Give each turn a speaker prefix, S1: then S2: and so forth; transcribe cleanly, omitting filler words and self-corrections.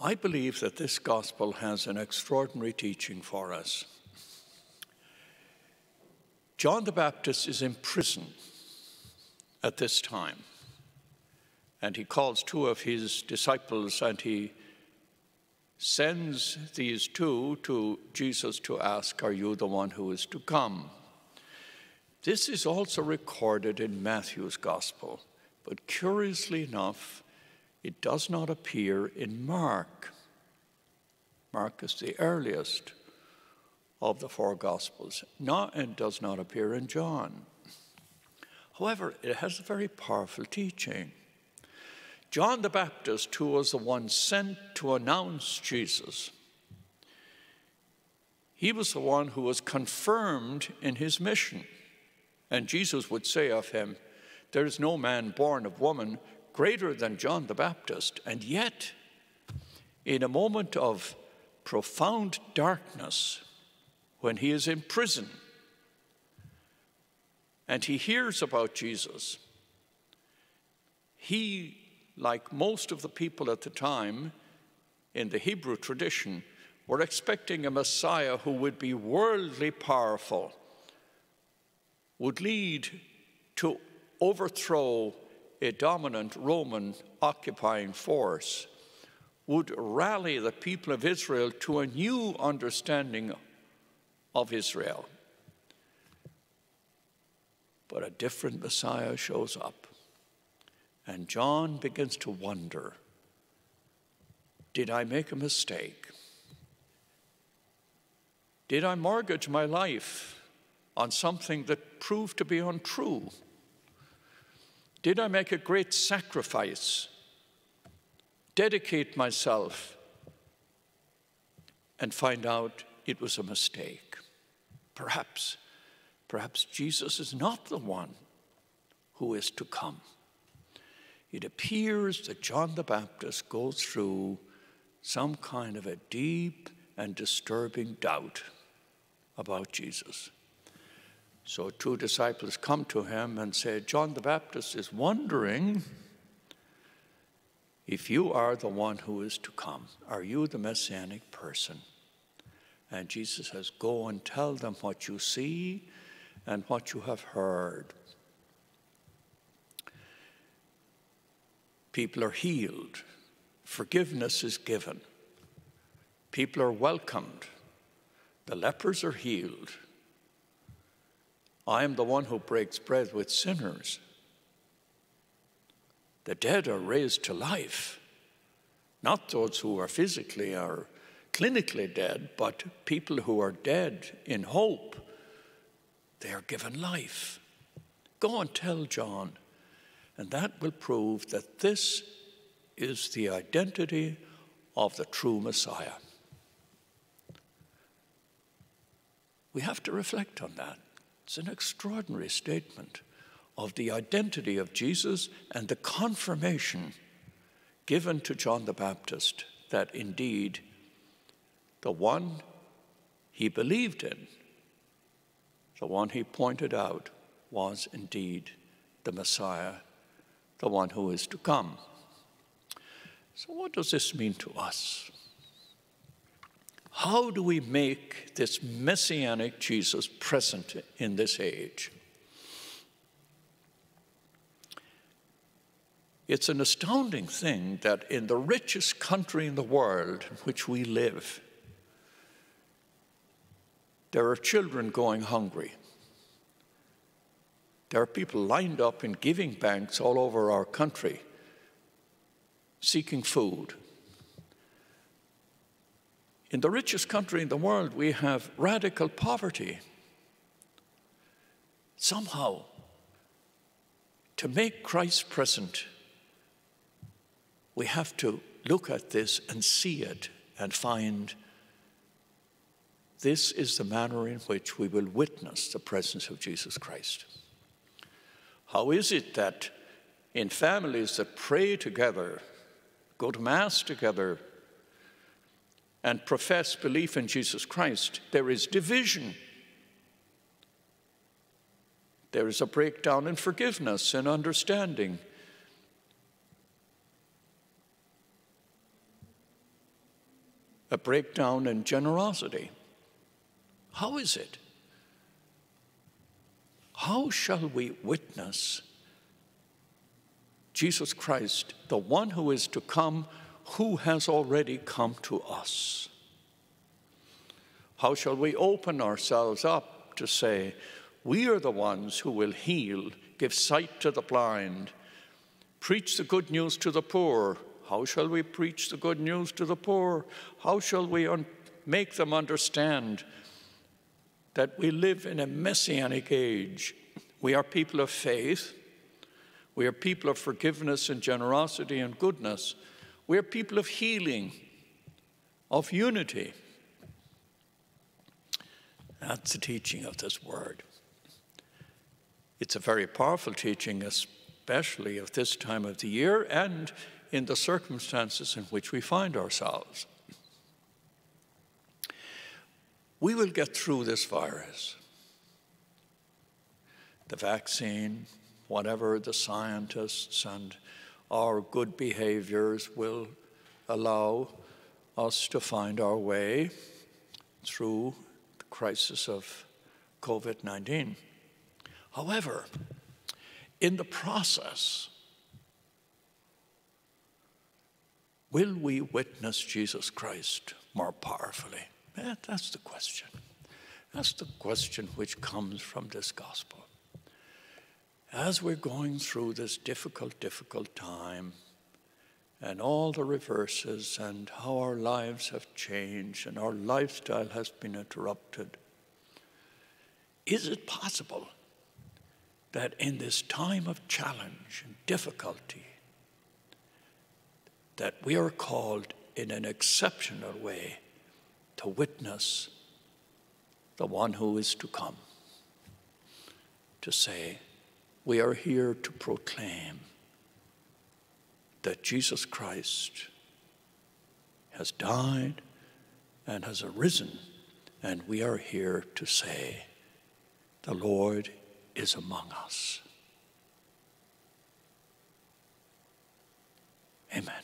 S1: I believe that this gospel has an extraordinary teaching for us. John the Baptist is in prison at this time, and he calls two of his disciples and he sends these two to Jesus to ask, "Are you the one who is to come?" This is also recorded in Matthew's gospel, but curiously enough, it does not appear in Mark. Mark is the earliest of the four gospels, and does not appear in John. However, it has a very powerful teaching. John the Baptist, who was the one sent to announce Jesus, he was the one who was confirmed in his mission. And Jesus would say of him, "There is no man born of woman greater than John the Baptist." And yet, in a moment of profound darkness, when he is in prison and he hears about Jesus, he, like most of the people at the time in the Hebrew tradition, were expecting a Messiah who would be worldly powerful, would lead to overthrow a dominant Roman occupying force, would rally the people of Israel to a new understanding of Israel. But a different Messiah shows up, and John begins to wonder, did I make a mistake? Did I mortgage my life on something that proved to be untrue? Did I make a great sacrifice, dedicate myself, and find out it was a mistake? Perhaps Jesus is not the one who is to come. It appears that John the Baptist goes through some kind of a deep and disturbing doubt about Jesus. So two disciples come to him and say, "John the Baptist is wondering if you are the one who is to come. Are you the messianic person?" And Jesus says, "Go and tell them what you see and what you have heard." People are healed. Forgiveness is given. People are welcomed. The lepers are healed. I am the one who breaks bread with sinners. The dead are raised to life. Not those who are physically or clinically dead, but people who are dead in hope. They are given life. Go and tell John, and that will prove that this is the identity of the true Messiah. We have to reflect on that. It's an extraordinary statement of the identity of Jesus and the confirmation given to John the Baptist that indeed the one he believed in, the one he pointed out, was indeed the Messiah, the one who is to come. So what does this mean to us? How do we make this messianic Jesus present in this age? It's an astounding thing that in the richest country in the world in which we live, there are children going hungry. There are people lined up in giving banks all over our country seeking food. In the richest country in the world, we have radical poverty. Somehow, to make Christ present, we have to look at this and see it and find this is the manner in which we will witness the presence of Jesus Christ. How is it that in families that pray together, go to Mass together, and profess belief in Jesus Christ, there is division? There is a breakdown in forgiveness and understanding. a breakdown in generosity. How is it? How shall we witness Jesus Christ, the one who is to come, who has already come to us? How shall we open ourselves up to say, we are the ones who will heal, give sight to the blind, preach the good news to the poor? How shall we preach the good news to the poor? How shall we make them understand that we live in a messianic age? We are people of faith. We are people of forgiveness and generosity and goodness. We are people of healing, of unity. That's the teaching of this word. It's a very powerful teaching, especially at this time of the year and in the circumstances in which we find ourselves. We will get through this virus. The vaccine, whatever the scientists and our good behaviors will allow us to find our way through the crisis of COVID-19. However, in the process, will we witness Jesus Christ more powerfully? That's the question. That's the question which comes from this gospel. As we're going through this difficult time, and all the reverses and how our lives have changed and our lifestyle has been interrupted, is it possible that in this time of challenge and difficulty, that we are called in an exceptional way to witness the one who is to come, to say, we are here to proclaim that Jesus Christ has died and has arisen, and we are here to say, the Lord is among us. Amen.